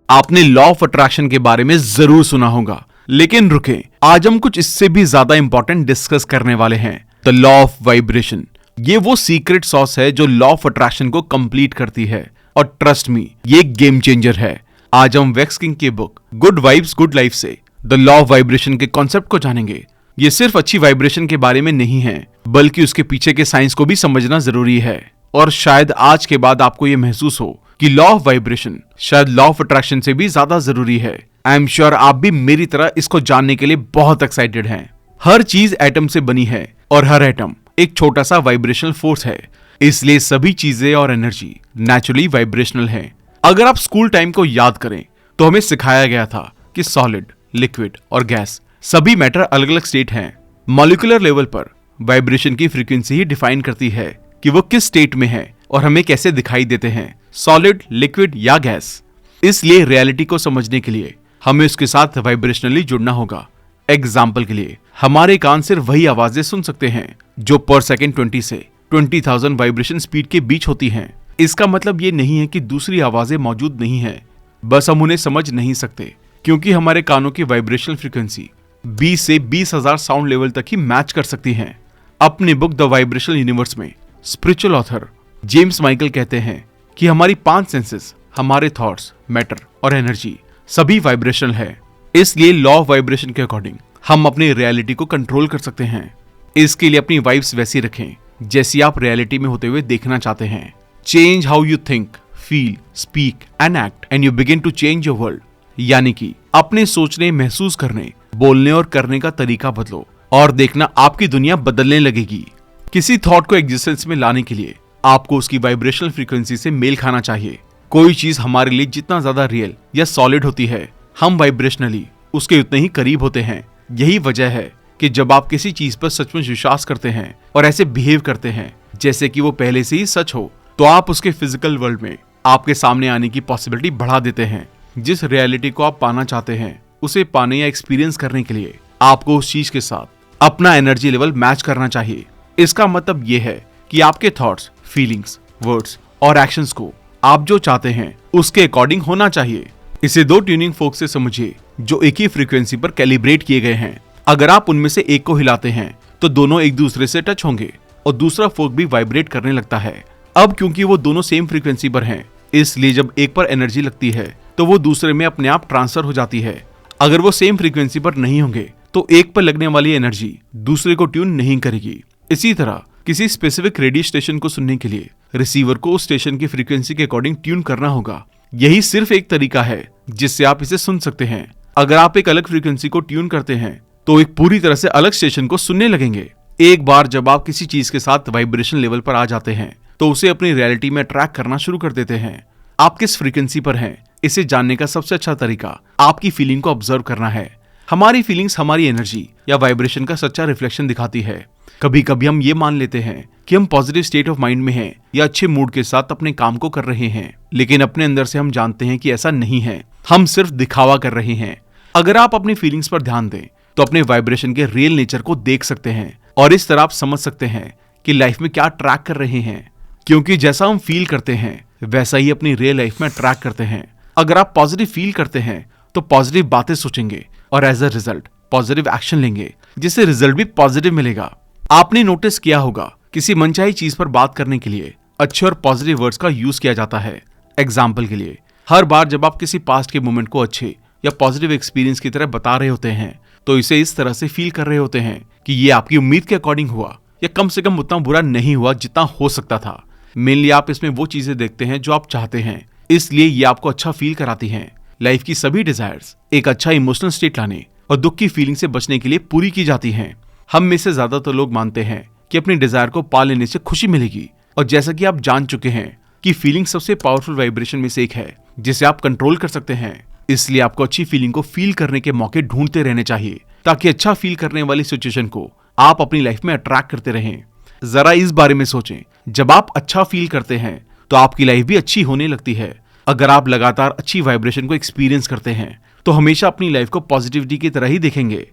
आपने law of attraction के बारे में जरूर सुना होगा, लेकिन रुकें, आज हम कुछ इससे भी ज्यादा इंपॉर्टेंट डिस्कस करने वाले हैं, द लॉ ऑफ वाइब्रेशन। ये वो सीक्रेट सॉस है जो लॉ ऑफ अट्रैक्शन को कंप्लीट करती है, और ट्रस्ट मी, ये गेम चेंजर है। आज हम वेक्स किंग की book good vibes good life से द लॉ ऑफ वाइब्रेशन के कॉन्सेप्ट को जानेंगे। ये सिर्फ अच्छी वाइब्रेशन के बारे में नहीं है, बल्कि उसके पीछे के साइंस को भी समझना जरूरी है। और शायद आज के बाद आपको ये महसूस हो कि लॉ ऑफ वाइब्रेशन शायद लॉ ऑफ अट्रैक्शन से भी ज्यादा जरूरी है। आई एम श्योर आप भी मेरी तरह इसको जानने के लिए बहुत एक्साइटेड हैं। हर चीज एटम से बनी है और हर एटम एक छोटा सा वाइब्रेशनल फोर्स है, इसलिए सभी चीजें और एनर्जी नेचुरली वाइब्रेशनल है। अगर आप स्कूल टाइम को याद करें तो हमें सिखाया गया था कि सॉलिड, लिक्विड और गैस सभी मैटर अलग अलग स्टेट हैं। मॉलिक्यूलर लेवल पर वाइब्रेशन की फ्रीक्वेंसी ही डिफाइन करती है कि वो किस स्टेट में है और हमें कैसे दिखाई देते हैं, सॉलिड, लिक्विड या गैस। इसलिए रियलिटी को समझने के लिए हमें उसके साथ वाइब्रेशनली जुड़ना होगा। एग्जाम्पल के लिए हमारे कान सिर्फ वही आवाजें सुन सकते हैं जो पर सेकेंड 20 से 20,000 वाइब्रेशन स्पीड के बीच होती हैं। इसका मतलब ये नहीं है कि दूसरी आवाजें मौजूद नहीं है, बस हम उन्हें समझ नहीं सकते क्योंकि हमारे कानों की वाइब्रेशनल फ्रीक्वेंसी 20 से 20,000 साउंड लेवल तक ही मैच कर सकती हैं। अपनी बुक द वाइब्रेशनल यूनिवर्स में स्पिरिचुअल ऑथर जेम्स माइकल कहते हैं कि हमारी 5 सेंसेस, हमारे थॉट्स, मैटर और एनर्जी सभी वाइब्रेशनल है। इसलिए लॉ ऑफ वाइब्रेशन के अकॉर्डिंग हम अपनी रियलिटी को कंट्रोल कर सकते हैं। इसके लिए अपनी वाइब्स वैसी रखें जैसी आप रियलिटी में होते हुए देखना चाहते हैं। Change how you think, feel, speak and act and you begin to change your world. यानी कि अपने सोचने, महसूस करने, बोलने और करने का तरीका बदलो और देखना आपकी दुनिया बदलने लगेगी। किसी थॉट को एग्जिस्टेंस में लाने के लिए आपको उसकी वाइब्रेशनल फ्रीक्वेंसी से मेल खाना चाहिए। कोई चीज हमारे लिए जितना ज्यादा रियल या सॉलिड होती है, हम वाइब्रेशनली उसके उतने ही करीब होते हैं। यही वजह है कि जब आप किसी चीज पर सचमुच विश्वास करते हैं और ऐसे बिहेव करते हैं जैसे कि वो पहले से ही सच हो, तो आप उसके फिजिकल वर्ल्ड में आपके सामने आने की पॉसिबिलिटी बढ़ा देते हैं। जिस रियलिटी को आप पाना चाहते हैं, उसे पाने या एक्सपीरियंस करने के लिए आपको उस चीज के साथ अपना एनर्जी लेवल मैच करना चाहिए। इसका मतलब ये है कि आपके थॉट्स, फीलिंग्स, वर्ड्स और एक्शंस को आप जो चाहते हैं उसके अकॉर्डिंग होना चाहिए। इसे 2 ट्यूनिंग फोर्क से समझिए जो एक ही फ्रीक्वेंसी पर कैलिब्रेट किए गए हैं। अगर आप उनमें से एक को हिलाते हैं तो दोनों एक दूसरे से टच होंगे और दूसरा फोर्क भी वाइब्रेट करने लगता है। अब क्योंकि वो दोनों सेम फ्रीक्वेंसी पर हैं, इसलिए जब एक पर एनर्जी लगती है तो वो दूसरे में अपने आप ट्रांसफर हो जाती है। अगर वो सेम फ्रीक्वेंसी पर नहीं होंगे तो एक पर लगने वाली एनर्जी दूसरे को ट्यून नहीं करेगी। इसी तरह किसी स्पेसिफिक रेडियो स्टेशन को सुनने के लिए रिसीवर को उस स्टेशन की फ्रीक्वेंसी के अकॉर्डिंग ट्यून करना होगा। यही सिर्फ एक तरीका है जिससे आप इसे सुन सकते हैं। अगर आप एक अलग फ्रीक्वेंसी को ट्यून करते हैं तो एक पूरी तरह से अलग स्टेशन को सुनने लगेंगे। एक बार जब आप किसी चीज के साथ वाइब्रेशन लेवल पर आ जाते हैं तो उसे अपनी रियलिटी में ट्रैक करना शुरू कर देते हैं। आप किस फ्रीक्वेंसी पर हैं, इसे जानने का सबसे अच्छा तरीका आपकी फीलिंग को ऑब्जर्व करना है। हमारी फीलिंग्स हमारी एनर्जी या वाइब्रेशन का सच्चा रिफ्लेक्शन दिखाती है। कभी कभी हम ये मान लेते हैं कि हम पॉजिटिव स्टेट ऑफ माइंड में हैं या अच्छे मूड के साथ अपने काम को कर रहे हैं, लेकिन अपने अंदर से हम जानते हैं कि ऐसा नहीं है, हम सिर्फ दिखावा कर रहे हैं। अगर आप अपनी फीलिंग्स पर ध्यान दें तो अपने वाइब्रेशन के रियल नेचर को देख सकते हैं और इस तरह आप समझ सकते हैं कि लाइफ में क्या ट्रैक कर रहे हैं, क्योंकि जैसा हम फील करते हैं वैसा ही अपनी रियल लाइफ में ट्रैक करते हैं। अगर आप पॉजिटिव फील करते हैं तो पॉजिटिव बातें सोचेंगे और as a result positive action लेंगे, जिससे रिजल्ट भी पॉजिटिव मिलेगा। आपने नोटिस किया होगा किसी मनचाही चीज पर बात करने के लिए अच्छे और पॉजिटिव वर्ड्स का यूज किया जाता है। एग्जाम्पल के लिए हर बार जब आप किसी पास्ट के मोमेंट को अच्छे या पॉजिटिव एक्सपीरियंस की तरह बता रहे होते हैं तो इसे इस तरह से फील कर रहे होते हैं कि ये आपकी उम्मीद के अकॉर्डिंग हुआ या कम से कम उतना बुरा नहीं हुआ जितना हो सकता था। मेनली आप इसमें वो चीजें देखते हैं जो आप चाहते हैं, इसलिए ये आपको अच्छा फील कराती हैं। लाइफ की सभी डिजायर्स एक अच्छा इमोशनल स्टेट लाने और दुख की फीलिंग से बचने के लिए पूरी की जाती हैं। हम में से ज्यादातर लोग मानते हैं कि अपनी डिजायर को पा लेने से खुशी मिलेगी, और जैसा कि आप जान चुके हैं कि फीलिंग सबसे पावरफुल वाइब्रेशन में से एक है जिसे आप कंट्रोल कर सकते हैं। इसलिए आपको अच्छी फीलिंग को फील करने के मौके ढूंढते रहने चाहिए ताकि अच्छा फील करने वाली सिचुएशन को आप अपनी लाइफ में अट्रैक्ट करते रहें। जरा इस बारे में सोचें, जब आप अच्छा फील करते हैं तो आपकी लाइफ भी अच्छी होने लगती है। अगर आप लगातार अच्छी वाइब्रेशन को एक्सपीरियंस करते हैं तो हमेशा अपनी लाइफ को पॉजिटिविटी की तरह ही देखेंगे।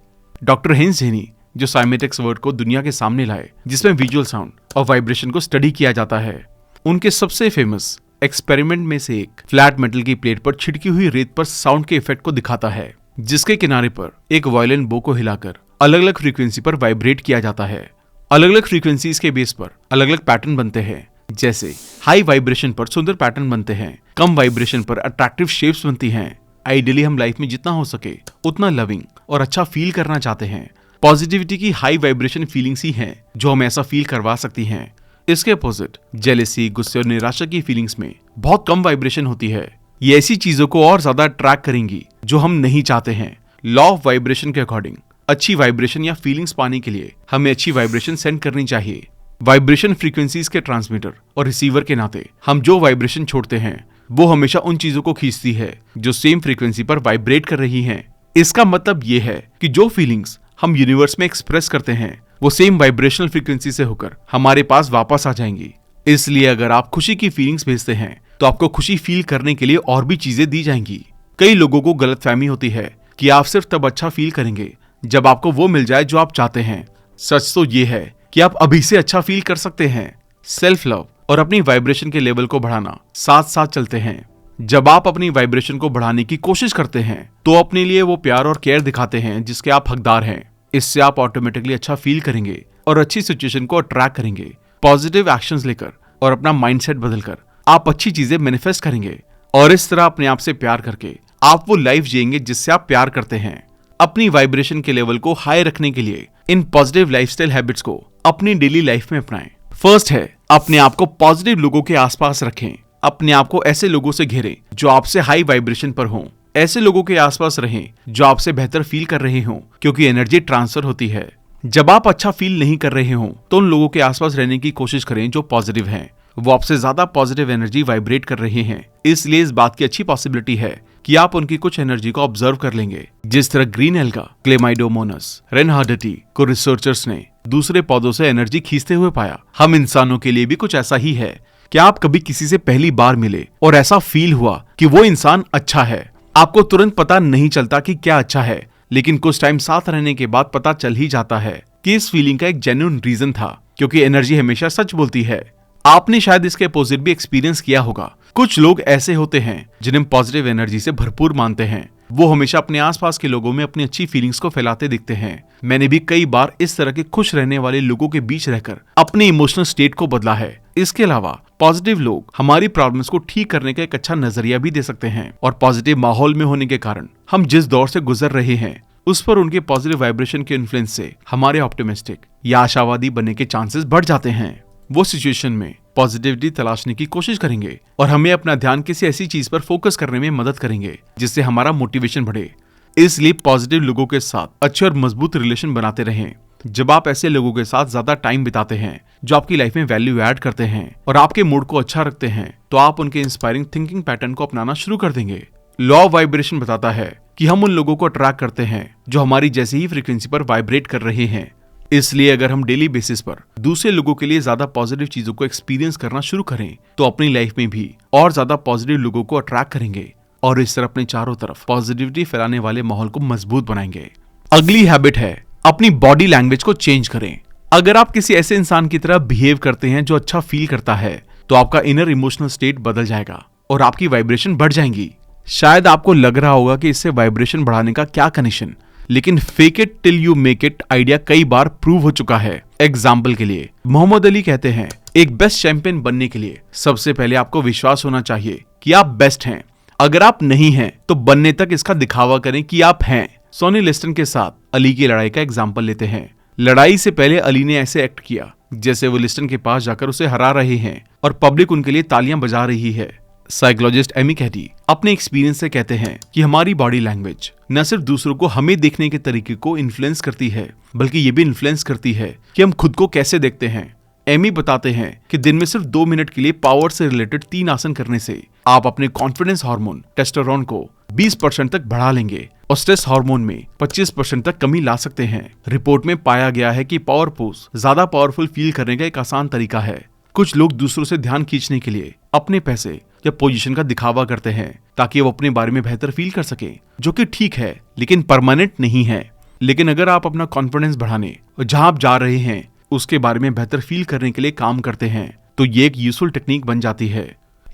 डॉक्टर हेंस जेनी जो साइमेटिक्स वर्ड को दुनिया के सामने लाए, जिसमें विजुअल साउंड और वाइब्रेशन को स्टडी किया जाता है, उनके सबसे फेमस एक्सपेरिमेंट में से एक फ्लैट मेटल की प्लेट पर छिड़की हुई रेत पर साउंड के इफेक्ट को दिखाता है, जिसके किनारे पर एक वायलिन बो को हिलाकर अलग अलग फ्रीक्वेंसी पर वाइब्रेट किया जाता है। अलग अलग फ्रीक्वेंसीज के बेस पर अलग अलग पैटर्न बनते हैं। जैसे हाई वाइब्रेशन पर सुंदर पैटर्न बनते हैं, कम वाइब्रेशन पर अट्रैक्टिव शेप्स बनती हैं। आइडियली हम लाइफ में जितना हो सके उतना लविंग और अच्छा फील करना चाहते हैं। पॉजिटिविटी की हाई वाइब्रेशन फीलिंग्स ही हैं जो हमें ऐसा फील करवा सकती हैं। इसके अपोजिट जेलेसी, गुस्से और निराशा की फीलिंग्स में बहुत कम वाइब्रेशन होती है। ये ऐसी चीजों को और ज्यादा अट्रैक्ट करेंगी जो हम नहीं चाहते हैं। लॉ ऑफ वाइब्रेशन के अकॉर्डिंग अच्छी वाइब्रेशन या फीलिंग्स पाने के लिए हमें अच्छी वाइब्रेशन सेंड करनी चाहिए। वाइब्रेशन फ्रीक्वेंसीज के ट्रांसमीटर और रिसीवर के नाते हम जो वाइब्रेशन छोड़ते हैं वो हमेशा उन चीजों को खींचती है जो सेम फ्रीक्वेंसी पर वाइब्रेट कर रही हैं। इसका मतलब ये है कि जो फीलिंग्स हम यूनिवर्स में एक्सप्रेस करते हैं वो सेम वाइब्रेशनल फ्रीक्वेंसी से होकर हमारे पास वापस आ जाएंगी। इसलिए अगर आप खुशी की फीलिंग्स भेजते हैं तो आपको खुशी फील करने के लिए और भी चीजें दी जाएंगी। कई लोगों को गलतफहमी होती है कि आप सिर्फ तब अच्छा फील करेंगे जब आपको वो मिल जाए जो आप चाहते हैं। सच तो ये है कि आप अभी से अच्छा फील कर सकते हैं। सेल्फ लव और अपनी वाइब्रेशन के लेवल को बढ़ाना साथ साथ चलते हैं। जब आप अपनी वाइब्रेशन को बढ़ाने की कोशिश करते हैं तो अपने लिए वो प्यार और केयर दिखाते हैं जिसके आप हकदार हैं। इससे आप ऑटोमेटिकली अच्छा फील करेंगे और अच्छी सिचुएशन को अट्रैक्ट करेंगे। पॉजिटिव एक्शंस लेकर और अपना माइंडसेट बदलकर आप अच्छी चीजें मैनिफेस्ट करेंगे और इस तरह अपने आप से प्यार करके आप वो लाइफ जिएंगे जिससे आप प्यार करते हैं। अपनी वाइब्रेशन के लेवल को हाई रखने के लिए इन पॉजिटिव लाइफस्टाइल हैबिट्स को अपनी डेली लाइफ में अपनाएं। फर्स्ट है, अपने आप को पॉजिटिव लोगों के आसपास रखें। अपने आप को ऐसे लोगों से घेरें जो आपसे हाई वाइब्रेशन पर हों। ऐसे लोगों के आसपास रहें जो आपसे बेहतर फील कर रहे हों, क्योंकि एनर्जी ट्रांसफर होती है। जब आप अच्छा फील नहीं कर रहे हों तो उन लोगों के आसपास रहने की कोशिश करें जो पॉजिटिव हैं। वो आपसे ज्यादा पॉजिटिव एनर्जी वाइब्रेट कर रहे हैं, इसलिए इस बात की अच्छी पॉसिबिलिटी है कि आप उनकी कुछ एनर्जी को ऑब्जर्व कर लेंगे। जिस तरह ग्रीन एल्गा, क्लेमाइडोमोनस, रेनहार्डिटी को रिसर्चर्स ने दूसरे पौधों से एनर्जी खींचते हुए पाया, हम इंसानों के लिए भी कुछ ऐसा ही है। क्या आप कभी किसी से पहली बार मिले और ऐसा फील हुआ कि वो इंसान अच्छा है? आपको तुरंत पता नहीं चलता कि क्या अच्छा है, लेकिन कुछ टाइम साथ रहने के बाद पता चल ही जाता है कि इस फीलिंग का एक जेन्युइन रीजन था, क्योंकि एनर्जी हमेशा सच बोलती है। आपने शायद इसके अपोजिट भी एक्सपीरियंस किया होगा। कुछ लोग ऐसे होते हैं जिन्हें पॉजिटिव एनर्जी से भरपूर मानते हैं। वो हमेशा अपने आसपास के लोगों में अपनी अच्छी फीलिंग्स को फैलाते दिखते हैं। मैंने भी कई बार इस तरह के खुश रहने वाले लोगों के बीच रहकर अपने इमोशनल स्टेट को बदला है। इसके अलावा पॉजिटिव लोग हमारी प्रॉब्लम्स को ठीक करने का एक अच्छा नजरिया भी दे सकते हैं और पॉजिटिव माहौल में होने के कारण हम जिस दौर से गुजर रहे हैं उस पर उनके पॉजिटिव वाइब्रेशन के इन्फ्लुएंस से हमारे ऑप्टिमिस्टिक या आशावादी बनने के चांसेस बढ़ जाते हैं। वो सिचुएशन में पॉजिटिविटी तलाशने की कोशिश करेंगे और हमें अपना ध्यान किसी ऐसी चीज पर फोकस करने में मदद करेंगे जिससे हमारा मोटिवेशन बढ़े। इसलिए पॉजिटिव लोगों के साथ अच्छे और मजबूत रिलेशन बनाते रहें। जब आप ऐसे लोगों के साथ ज्यादा टाइम बिताते हैं जो आपकी लाइफ में वैल्यू ऐड करते हैं और आपके मूड को अच्छा रखते हैं, तो आप उनके इंस्पायरिंग थिंकिंग पैटर्न को अपनाना शुरू कर देंगे। लॉ ऑफ वाइब्रेशन बताता है कि हम उन लोगों को अट्रैक्ट करते हैं जो हमारी जैसी ही फ्रीक्वेंसी पर वाइब्रेट कर रहे हैं। इसलिए अगर हम डेली बेसिस पर दूसरे लोगों के लिए ज्यादा पॉजिटिव चीजों को एक्सपीरियंस करना शुरू करें तो अपनी लाइफ में भी और ज्यादा पॉजिटिव लोगों को अट्रैक्ट करेंगे और इस तरह अपने चारों तरफ पॉजिटिविटी फैलाने वाले माहौल को मजबूत बनाएंगे। अगली हैबिट है, अपनी बॉडी लैंग्वेज को चेंज करें। अगर आप किसी ऐसे इंसान की तरह बिहेव करते हैं जो अच्छा फील करता है तो आपका इनर इमोशनल स्टेट बदल जाएगा और आपकी वाइब्रेशन बढ़ जाएंगी। शायद आपको लग रहा होगा कि इससे वाइब्रेशन बढ़ाने का क्या कनेक्शन, लेकिन fake it till you make it idea कई बार प्रूव हो चुका है। एग्जाम्पल के लिए मोहम्मद अली कहते हैं, एक बेस्ट चैंपियन बनने के लिए सबसे पहले आपको विश्वास होना चाहिए कि आप बेस्ट हैं। अगर आप नहीं हैं तो बनने तक इसका दिखावा करें कि आप हैं। सोनी लिस्टन के साथ अली की लड़ाई का एग्जाम्पल लेते हैं। लड़ाई से पहले अली ने ऐसे एक्ट किया जैसे वो लिस्टन के पास जाकर उसे हरा रहे हैं और पब्लिक उनके लिए तालियां बजा रही है। साइकोलॉजिस्ट एमी कैटी अपने एक्सपीरियंस से कहते हैं कि हमारी बॉडी लैंग्वेज न सिर्फ दूसरों को हमें देखने के तरीके को इन्फ्लुएंस करती है, बल्कि ये भी इन्फ्लुएंस करती है कि हम खुद को कैसे देखते हैं। एमी बताते हैं कि दिन में सिर्फ 2 मिनट के लिए पावर से रिलेटेड 3 आसन करने से आप अपने कॉन्फिडेंस हार्मोन टेस्टोस्टेरोन को 20% तक बढ़ा लेंगे और स्ट्रेस हार्मोन में 25% तक कमी ला सकते हैं। रिपोर्ट में पाया गया है कि पावर पोज ज्यादा पावरफुल फील करने का एक आसान तरीका है। कुछ लोग दूसरों से ध्यान खींचने के लिए अपने पैसे या पोजीशन का दिखावा करते हैं ताकि वो अपने बारे में बेहतर फील कर सके, जो कि ठीक है लेकिन परमानेंट नहीं है। लेकिन अगर आप अपना कॉन्फिडेंस बढ़ाने और जहां आप जा रहे हैं उसके बारे में बेहतर फील करने के लिए काम करते हैं तो ये एक यूजफुल टेक्निक बन जाती है।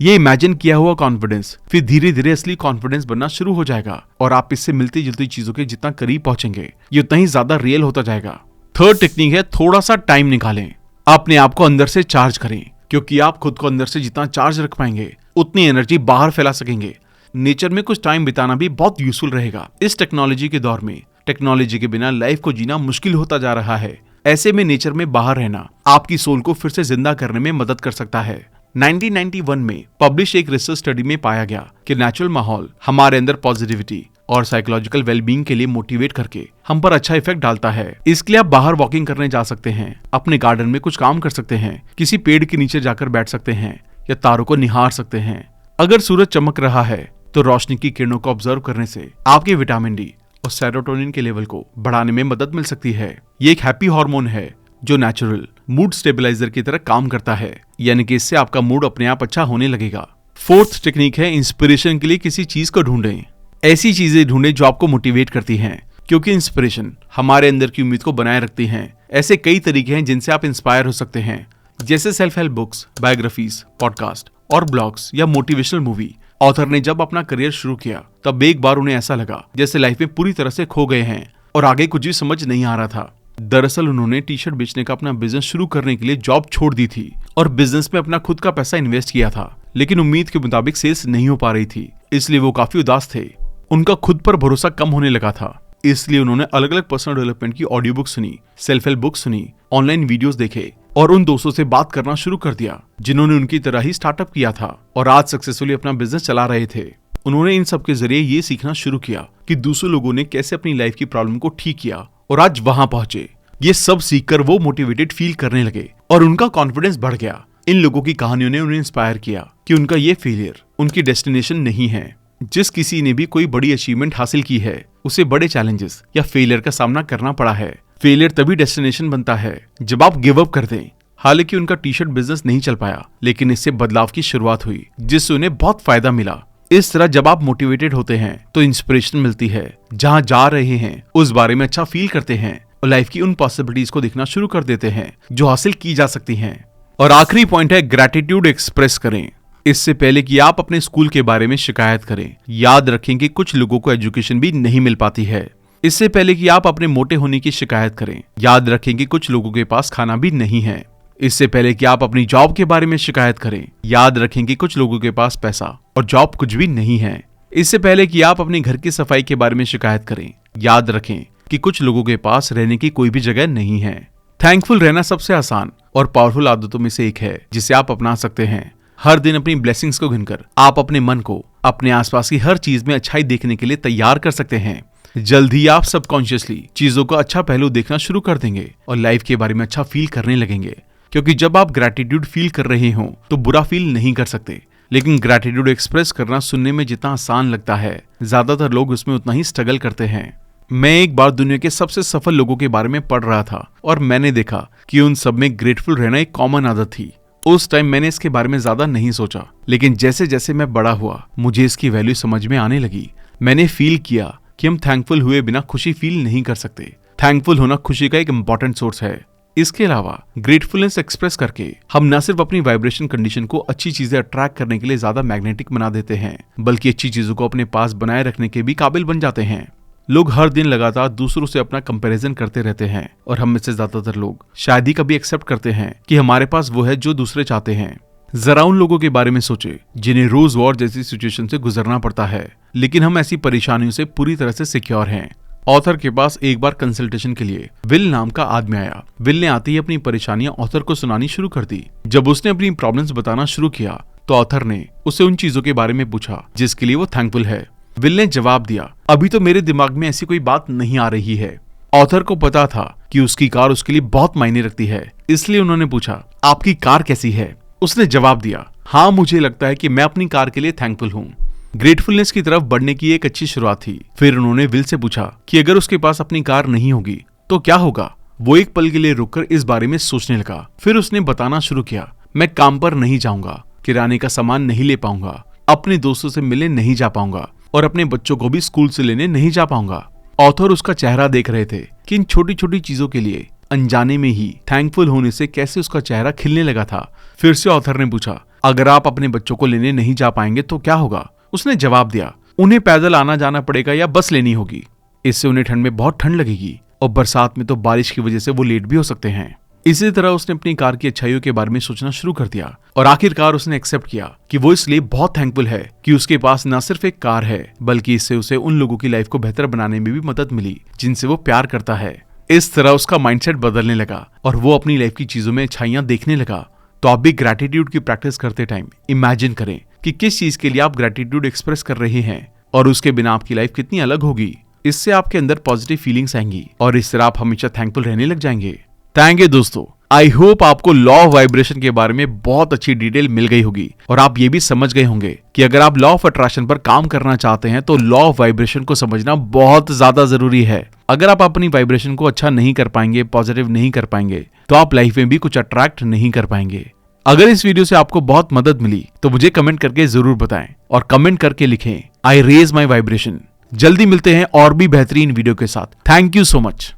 ये इमेजिन किया हुआ कॉन्फिडेंस फिर धीरे धीरे असली कॉन्फिडेंस बनना शुरू हो जाएगा और आप इससे मिलती जुलती चीजों के जितना करीब पहुंचेंगे ये उतना ही ज्यादा रियल होता जाएगा। थर्ड टेक्निक है थोड़ा सा टाइम निकालें, अपने आप को अंदर से चार्ज करें, क्योंकि आप खुद को अंदर से जितना चार्ज रख पाएंगे उतनी एनर्जी बाहर फैला सकेंगे। नेचर में कुछ टाइम बिताना भी बहुत यूजफुल रहेगा। इस टेक्नोलॉजी के दौर में टेक्नोलॉजी के बिना लाइफ को जीना मुश्किल होता जा रहा है। ऐसे में नेचर में बाहर रहना आपकी सोल को फिर से जिंदा करने में मदद कर सकता है। 1991 में पब्लिश एक रिसर्च स्टडी में पाया गया कि नेचुरल माहौल हमारे अंदर पॉजिटिविटी और साइकोलॉजिकल वेलबींग के लिए मोटिवेट करके हम पर अच्छा इफेक्ट डालता है। इसके लिए आप बाहर वॉकिंग करने जा सकते हैं, अपने गार्डन में कुछ काम कर सकते हैं, किसी पेड़ के नीचे जाकर बैठ सकते हैं या तारों को निहार सकते हैं। अगर सूरज चमक रहा है तो रोशनी की किरणों को ऑब्जर्व करने से आपके विटामिन डी और सेरोटोनिन के लेवल को बढ़ाने में मदद मिल सकती है। ये एक हैप्पी हार्मोन है जो नेचुरल मूड स्टेबलाइजर की तरह काम करता है, यानी कि इससे आपका मूड अपने आप अच्छा होने लगेगा। फोर्थ टेक्निक है इंस्पिरेशन के लिए किसी चीज को ढूंढें। ऐसी चीजें ढूंढें जो आपको मोटिवेट करती हैं, क्योंकि इंस्पिरेशन हमारे अंदर की उम्मीद को बनाए रखती हैं। ऐसे कई तरीके हैं जिनसे आप इंस्पायर हो सकते हैं, जैसे self help books, biographies, podcast और ब्लॉग्स या मोटिवेशनल मूवी। ऑथर ने जब अपना करियर शुरू किया तब एक बार उन्हें ऐसा लगा जैसे लाइफ में पूरी तरह से खो गए हैं और आगे कुछ भी समझ नहीं आ रहा था। दरअसल उन्होंने टी शर्ट बेचने का अपना बिजनेस शुरू करने के लिए जॉब छोड़ दी थी और बिजनेस में अपना खुद का पैसा इन्वेस्ट किया था, लेकिन उम्मीद के मुताबिक सेल्स नहीं हो पा रही थी, इसलिए वो काफी उदास थे। उनका खुद पर भरोसा कम होने लगा था, इसलिए उन्होंने अलग अलग पर्सनल डेवलपमेंट की ऑडियो बुक सुनी, सेल्फ हेल्प बुक सुनी, ऑनलाइन वीडियोस देखे और उन दोस्तों से बात करना शुरू कर दिया जिन्होंने उनकी तरह ही स्टार्टअप किया था और आज सक्सेसफुली अपना बिजनेस चला रहे थे। उन्होंने इन सब के जरिए ये सीखना शुरू किया कि दूसरे लोगों ने कैसे अपनी लाइफ की प्रॉब्लम को ठीक किया और आज वहां पहुंचे। ये सब सीखकर वो मोटिवेटेड फील करने लगे और उनका कॉन्फिडेंस बढ़ गया। इन लोगों की कहानियों ने उन्हें इंस्पायर किया कि उनका ये फेलियर उनकी डेस्टिनेशन नहीं है। जिस किसी ने भी कोई बड़ी अचीवमेंट हासिल की है उसे बड़े चैलेंजेस या फेलियर का सामना करना पड़ा है। फेलियर तभी डेस्टिनेशन बनता है जब आप गिव अप कर दें। हालांकि उनका टी शर्ट बिजनेस नहीं चल पाया, लेकिन इससे बदलाव की शुरुआत हुई जिससे उन्हें बहुत फायदा मिला। इस तरह जब आप मोटिवेटेड होते हैं तो इंस्पिरेशन मिलती है, जहां जा रहे हैं उस बारे में अच्छा फील करते हैं और लाइफ की उन पॉसिबिलिटीज को देखना शुरू कर देते हैं जो हासिल की जा सकती हैं। और आखिरी पॉइंट है ग्रैटिट्यूड एक्सप्रेस करें। इससे पहले कि आप अपने स्कूल के बारे में शिकायत करें, याद रखें कि कुछ लोगों को एजुकेशन भी नहीं मिल पाती है। इससे पहले कि आप अपने मोटे होने की शिकायत करें, याद रखें कि कुछ लोगों के पास खाना भी नहीं है। इससे पहले कि आप अपनी जॉब के बारे में शिकायत करें, याद रखें कि कुछ लोगों के पास पैसा और जॉब कुछ भी नहीं है। इससे पहले कि आप अपने घर की सफाई के बारे में शिकायत करें, याद रखें कि कुछ लोगों के पास रहने की कोई भी जगह नहीं है। थैंकफुल रहना सबसे आसान और पावरफुल आदतों में से एक है जिसे आप अपना सकते हैं। हर दिन अपनी ब्लेसिंग्स को गिनकर आप अपने मन को अपने आसपास की हर चीज में अच्छाई देखने के लिए तैयार कर सकते हैं। जल्द ही आप सबकॉन्शियसली चीजों का अच्छा पहलू देखना शुरू कर देंगे और लाइफ के बारे में अच्छा फील करने लगेंगे, क्योंकि जब आप ग्रैटिट्यूड फील कर रहे हो तो बुरा फील नहीं कर सकते। लेकिन ग्रैटिट्यूड एक्सप्रेस करना सुनने में जितना आसान लगता है, ज्यादातर लोग उसमें उतना ही स्ट्रगल करते हैं। मैं एक बार दुनिया के सबसे सफल लोगों के बारे में पढ़ रहा था और मैंने देखा कि उन सब में ग्रेटफुल रहना एक कॉमन आदत थी। उस टाइम मैंने इसके बारे में ज्यादा नहीं सोचा, लेकिन जैसे जैसे मैं बड़ा हुआ मुझे इसकी वैल्यू समझ में आने लगी। मैंने फील किया कि हम थैंकफुल हुए बिना खुशी फील नहीं कर सकते। थैंकफुल होना खुशी का एक इम्पॉर्टेंट सोर्स है। इसके अलावा ग्रेटफुलनेस एक्सप्रेस करके हम न सिर्फ अपनी वाइब्रेशन कंडीशन को अच्छी चीजें अट्रैक्ट करने के लिए ज्यादा मैग्नेटिक बना देते हैं, बल्कि अच्छी चीजों को अपने पास बनाए रखने के भी काबिल बन जाते हैं। लोग हर दिन लगातार दूसरों से अपना कंपैरिजन करते रहते हैं और हम में से ज्यादातर लोग शायद ही कभी एक्सेप्ट करते हैं कि हमारे पास वो है जो दूसरे चाहते हैं। जरा उन लोगों के बारे में सोचे जिन्हें रोज वॉर जैसी सिचुएशन से गुजरना पड़ता है, लेकिन हम ऐसी परेशानियों से पूरी तरह से सिक्योर हैं। ऑथर के पास एक बार कंसल्टेशन के लिए विल नाम का आदमी आया। विल ने आते ही अपनी परेशानियां ऑथर को सुनानी शुरू कर दी। जब उसने अपनी प्रॉब्लम्स बताना शुरू किया तो ऑथर ने उसे उन चीजों के बारे में पूछा जिसके लिए वो थैंकफुल है। विल ने जवाब दिया, अभी तो मेरे दिमाग में ऐसी कोई बात नहीं आ रही है। ऑथर को पता था कि उसकी कार उसके लिए बहुत मायने रखती है, इसलिए उन्होंने पूछा, आपकी कार कैसी है? उसने जवाब दिया, हाँ मुझे लगता है कि मैं अपनी कार के लिए थैंकफुल हूँ। ग्रेटफुलनेस की तरफ बढ़ने की एक अच्छी शुरुआत थी। फिर उन्होंने विल से पूछा कि अगर उसके पास अपनी कार नहीं होगी तो क्या होगा। वो एक पल के लिए रुककर इस बारे में सोचने लगा। फिर उसने बताना शुरू किया, मैं काम पर नहीं जाऊंगा, किराने का सामान नहीं ले पाऊंगा, अपने दोस्तों से मिलने नहीं जा पाऊंगा और अपने बच्चों को भी स्कूल से लेने नहीं जा पाऊंगा। ऑथर उसका चेहरा देख रहे थे कि इन छोटी छोटी चीजों के लिए अनजाने में ही थैंकफुल होने से कैसे उसका चेहरा खिलने लगा था। फिर से ऑथर ने पूछा, अगर आप अपने बच्चों को लेने नहीं जा पाएंगे तो क्या होगा? उसने जवाब दिया, उन्हें पैदल आना जाना पड़ेगा या बस लेनी होगी। इससे उन्हें ठंड में बहुत ठंड लगेगी और बरसात में तो बारिश की वजह से वो लेट भी हो सकते हैं। इसी तरह उसने अपनी कार की अच्छाइयों के बारे में सोचना शुरू कर दिया और आखिरकार उसने एक्सेप्ट किया कि वो इसलिए बहुत थैंकफुल है कि उसके पास न सिर्फ एक कार है, बल्कि इससे उसे उन लोगों की लाइफ को बेहतर बनाने में भी मदद मिली जिनसे वो प्यार करता है। इस तरह उसका माइंडसेट बदलने लगा और वो अपनी लाइफ की चीजों में अच्छाइयां देखने लगा। तो आप भी ग्रैटिट्यूड की प्रैक्टिस करते टाइम इमेजिन करें कि किस चीज के लिए आप ग्रैटिट्यूड एक्सप्रेस कर रहे हैं और उसके बिना आपकी लाइफ कितनी अलग होगी। इससे आपके अंदर पॉजिटिव फीलिंग्स आएंगी और इस तरह आप हमेशा थैंकफुल रहने लग जाएंगे। थैंक यू दोस्तों। आई होप आपको लॉ ऑफ वाइब्रेशन के बारे में बहुत अच्छी डिटेल मिल गई होगी और आप ये भी समझ गए होंगे कि अगर आप लॉ ऑफ अट्रैक्शन पर काम करना चाहते हैं तो लॉ ऑफ वाइब्रेशन को समझना बहुत ज्यादा जरूरी है। अगर आप अपनी वाइब्रेशन को अच्छा नहीं कर पाएंगे, पॉजिटिव नहीं कर पाएंगे, तो आप लाइफ में भी कुछ अट्रैक्ट नहीं कर पाएंगे। अगर इस वीडियो से आपको बहुत मदद मिली तो मुझे कमेंट करके जरूर बताएं और कमेंट करके लिखें, आई रेज माई वाइब्रेशन। जल्दी मिलते हैं और भी बेहतरीन वीडियो के साथ। Thank you so much.